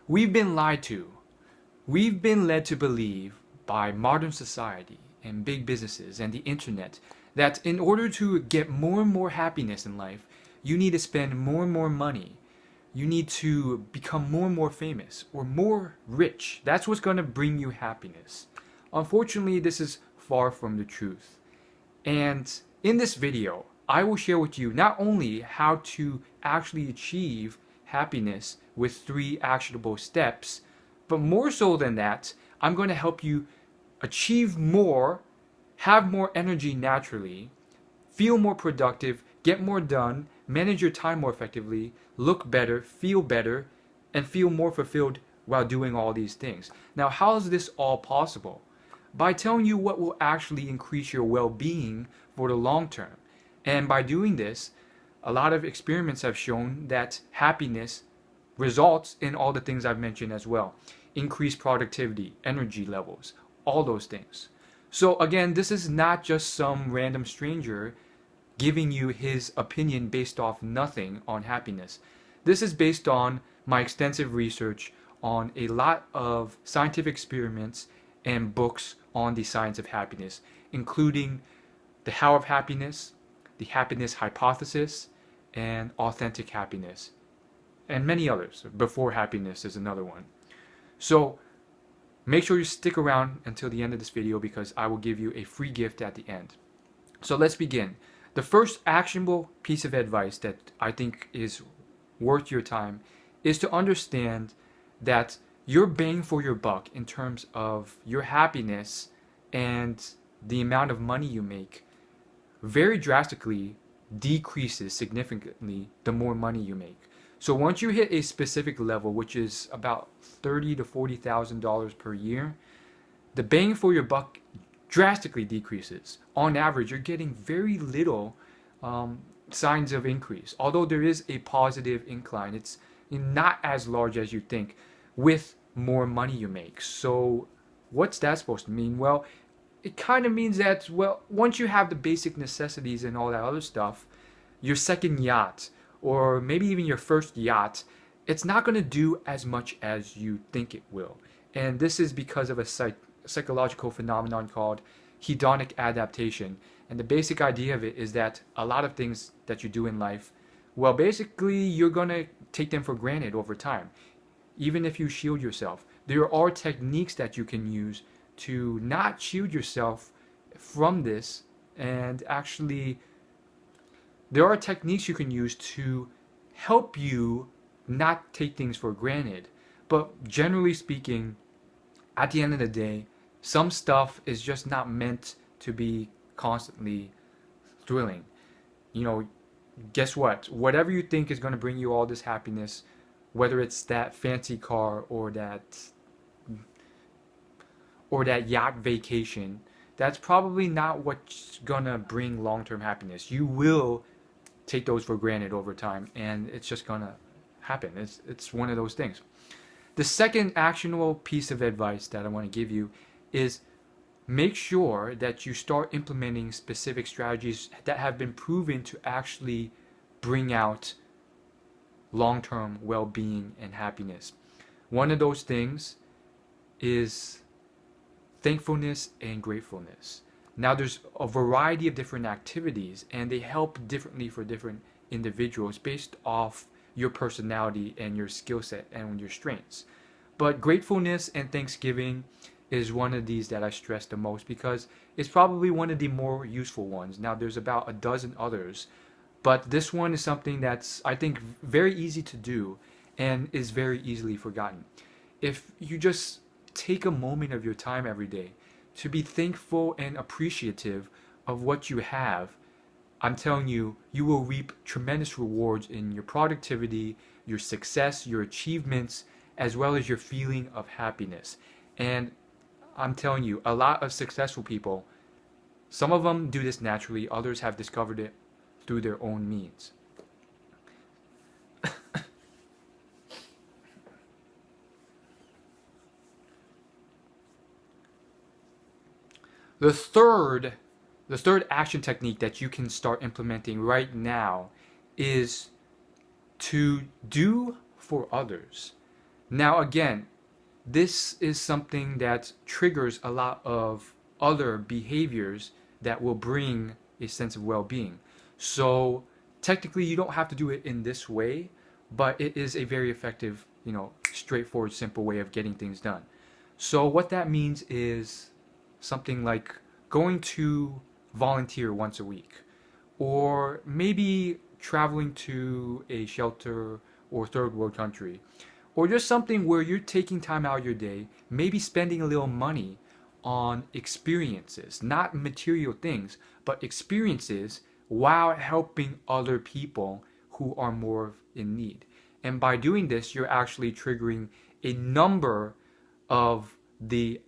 We've been lied to. We've been led to believe by modern society and big businesses and the internet that in order to get more and more happiness in life, you need to spend more and more money. You need to become more and more famous or more rich. That's what's going to bring you happiness. Unfortunately, this is far from the truth. And in this video, I will share with you not only how to actually achieve happiness with 3 actionable steps, but more so than that, I'm going to help you achieve more, have more energy naturally, feel more productive, get more done, manage your time more effectively, look better, and feel more fulfilled while doing all these things. Now, how is this all possible? By telling you what will actually increase your well-being for the long term. And by doing this, a lot of experiments have shown that happiness results in all the things I've mentioned as well. Increased productivity, energy levels, all those things. So again, this is not just some random stranger giving you his opinion based off nothing on happiness. This is based on my extensive research on a lot of scientific experiments and books on the science of happiness, including The How of Happiness, The Happiness Hypothesis, and Authentic Happiness, and many others. Before Happiness is another one. So make sure you stick around until the end of this video because I will give you a free gift at the end. So let's begin. The first actionable piece of advice that I think is worth your time is to understand that your bang for your buck in terms of your happiness and the amount of money you make very drastically decreases significantly the more money you make. So once you hit a specific level, which is about $30,000 to $40,000 per year, the bang for your buck drastically decreases. On average, you're getting very little signs of increase. Although there is a positive incline, it's not as large as you think with more money you make. So what's that supposed to mean? Well, it kind of means that, well, once you have the basic necessities and all that other stuff, your second yacht, or maybe even your first yacht, it's not going to do as much as you think it will. And this is because of a psychological phenomenon called hedonic adaptation. And the basic idea of it is that a lot of things that you do in life, well, basically you're going to take them for granted over time. Even if you shield yourself, there are techniques that you can use to not shield yourself from this, and actually there are techniques you can use to help you not take things for granted. But generally speaking, at the end of the day, some stuff is just not meant to be constantly thrilling. You know, guess what? Whatever you think is going to bring you all this happiness, whether it's that fancy car or that yacht vacation, that's probably not what's gonna bring long-term happiness. You will take those for granted over time, and it's just gonna happen. It's one of those things. The second actionable piece of advice that I want to give you is make sure that you start implementing specific strategies that have been proven to actually bring out long-term well-being and happiness. One of those things is thankfulness and gratefulness. Now, there's a variety of different activities, and they help differently for different individuals based off your personality and your skill set and your strengths. But gratefulness and Thanksgiving is one of these that I stress the most because it's probably one of the more useful ones. Now, there's about a dozen others, but this one is something that's, I think, very easy to do and is very easily forgotten. If you just take a moment of your time every day to be thankful and appreciative of what you have, I'm telling you, you will reap tremendous rewards in your productivity, your success, your achievements, as well as your feeling of happiness. And I'm telling you, a lot of successful people, some of them do this naturally, others have discovered it through their own means. The third action technique that you can start implementing right now is to do for others. Now, again, this is something that triggers a lot of other behaviors that will bring a sense of well-being. So technically you don't have to do it in this way, but it is a very effective, straightforward, simple way of getting things done. So what that means is something like going to volunteer once a week, or maybe traveling to a shelter or third world country, or just something where you're taking time out of your day, maybe spending a little money on experiences, not material things, but experiences while helping other people who are more in need. And by doing this, you're actually triggering a number of the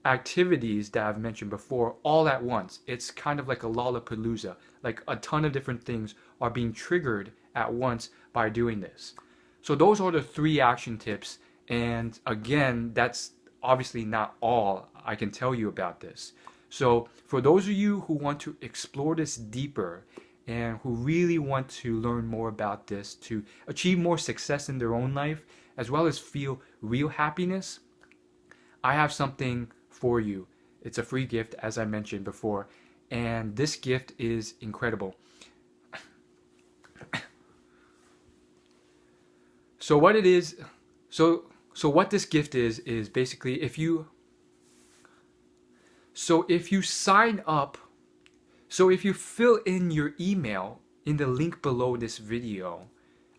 activities that I've mentioned before all at once. It's kind of like a lollapalooza, like a ton of different things are being triggered at once by doing this. So those are the 3 action tips, and again, that's obviously not all I can tell you about this. So for those of you who want to explore this deeper and who really want to learn more about this to achieve more success in their own life as well as feel real happiness, I have something for you. It's a free gift, as I mentioned before, and this gift is incredible. So what it is, so what this gift is basically if you sign up, so if you fill in your email in the link below this video,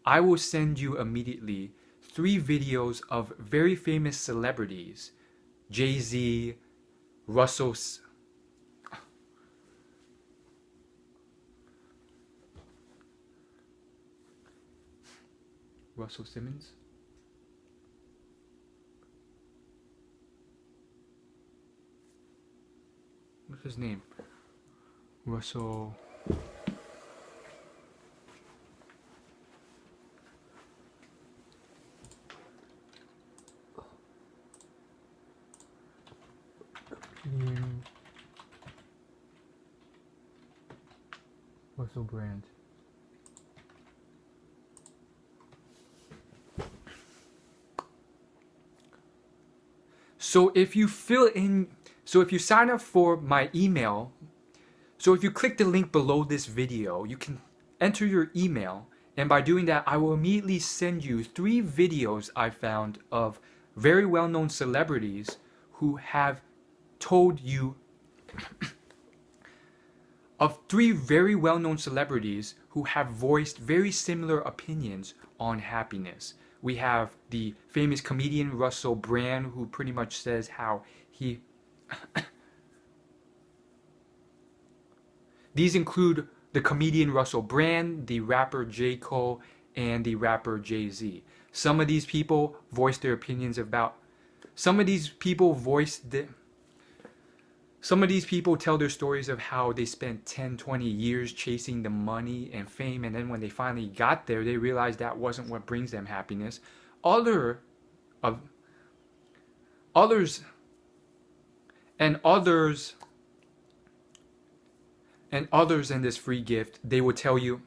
I will send you immediately 3 videos of very famous celebrities, Jay-Z, Russell Simmons? What's his name? Russell... Russell Brand. So if you sign up for my email, so if you click the link below this video, you can enter your email, and by doing that, I will immediately send you 3 videos I found of very well-known celebrities who have told you of 3 very well-known celebrities who have voiced very similar opinions on happiness. We have the famous comedian Russell Brand, who pretty much says how he... These include the comedian Russell Brand, the rapper J. Cole, and the rapper Jay-Z. Some of these people voiced their opinions about... Some of these people tell their stories of how they spent 10, 20 years chasing the money and fame, and then when they finally got there, they realized that wasn't what brings them happiness. Others in this free gift, they will tell you,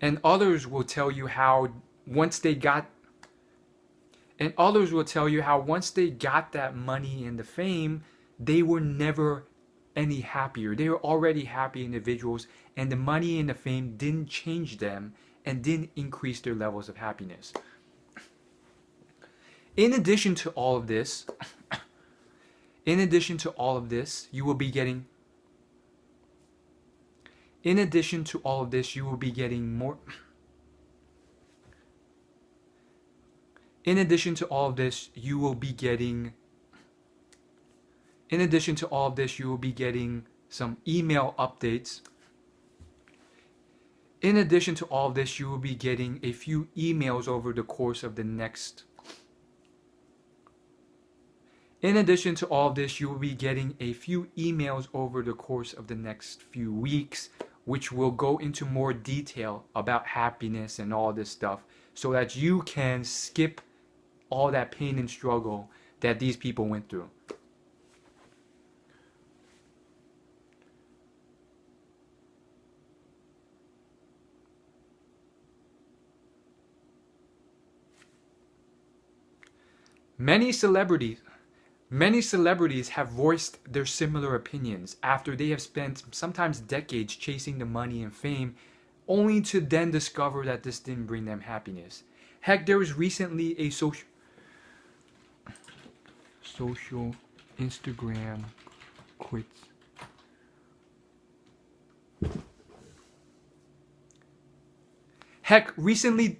and others will tell you how once they got that money and the fame, they were never any happier. They were already happy individuals, and the money and the fame didn't change them and didn't increase their levels of happiness. In addition to all of this, you will be getting more. In addition to all of this, you will be getting some email updates. In addition to all of this, you will be getting a few emails over the course of the next... In addition to all of this, you will be getting a few emails over the course of the next few weeks, which will go into more detail about happiness and all this stuff, so that you can skip all that pain and struggle that these people went through. Many celebrities have voiced their similar opinions after they have spent sometimes decades chasing the money and fame, only to then discover that this didn't bring them happiness. Heck, there was recently a social Instagram quits. Heck, recently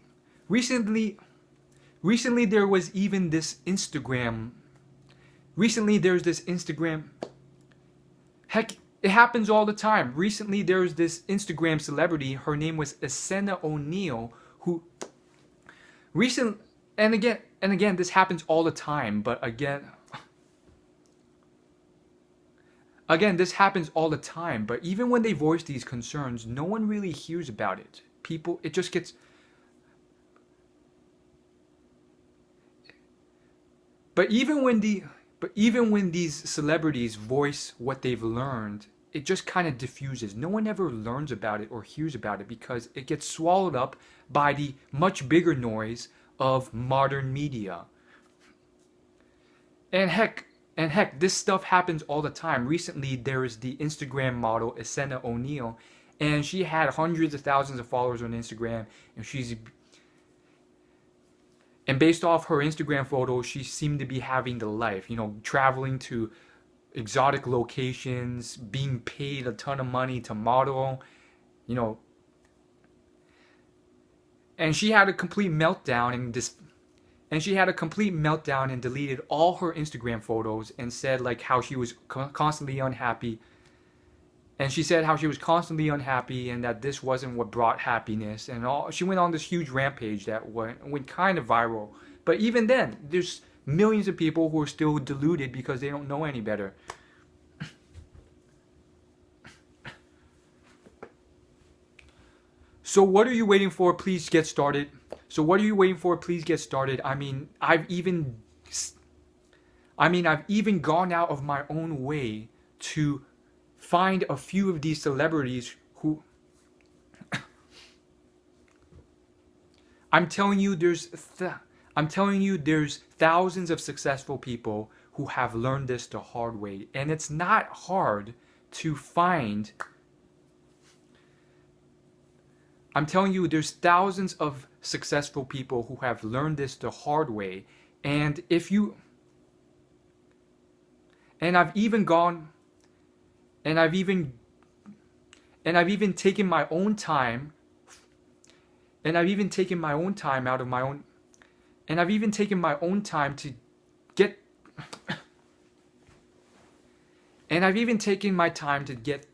there was even this Instagram. Recently there's this Instagram. Heck, it happens all the time. Recently there's this Instagram celebrity. Her name was Asian O'Neal, who and again this happens all the time, but again this happens all the time, but even when they voice these concerns, no one really hears about it. It just gets. But even when these celebrities voice what they've learned, it just kind of diffuses. No one ever learns about it or hears about it because it gets swallowed up by the much bigger noise of modern media. And heck, this stuff happens all the time. Recently, there is the Instagram model Asian O'Neal, and she had hundreds of thousands of followers on Instagram, and based off her Instagram photos, she seemed to be having the life, traveling to exotic locations, being paid a ton of money to model, and she had a complete meltdown and deleted all her Instagram photos and said like how she was constantly unhappy. And she said how she was constantly unhappy and that this wasn't what brought happiness. And she went on this huge rampage that went kind of viral. But even then, there's millions of people who are still deluded because they don't know any better. So what are you waiting for? Please get started. I mean, I've even gone out of my own way to find a few of these celebrities who I'm telling you there's thousands of successful people who have learned this the hard way, and it's not hard to find. I'm telling you there's thousands of successful people who have learned this the hard way, and I've even taken my own time to get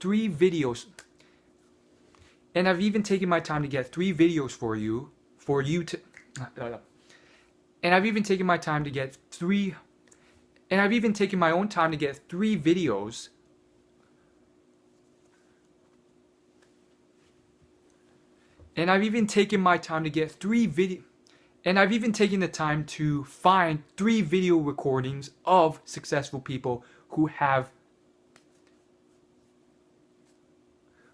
3 videos. And I've even taken my time to get 3 videos for you to. And I've even taken my time to get 3. And I've even taken my own time to get 3 videos. And I've even taken my time to get 3 video. And I've even taken the time to find 3 video recordings of successful people who have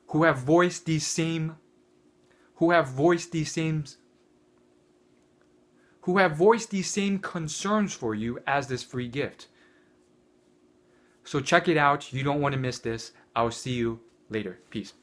voiced these same concerns for you as this free gift. So check it out. You don't want to miss this. I'll see you later. Peace.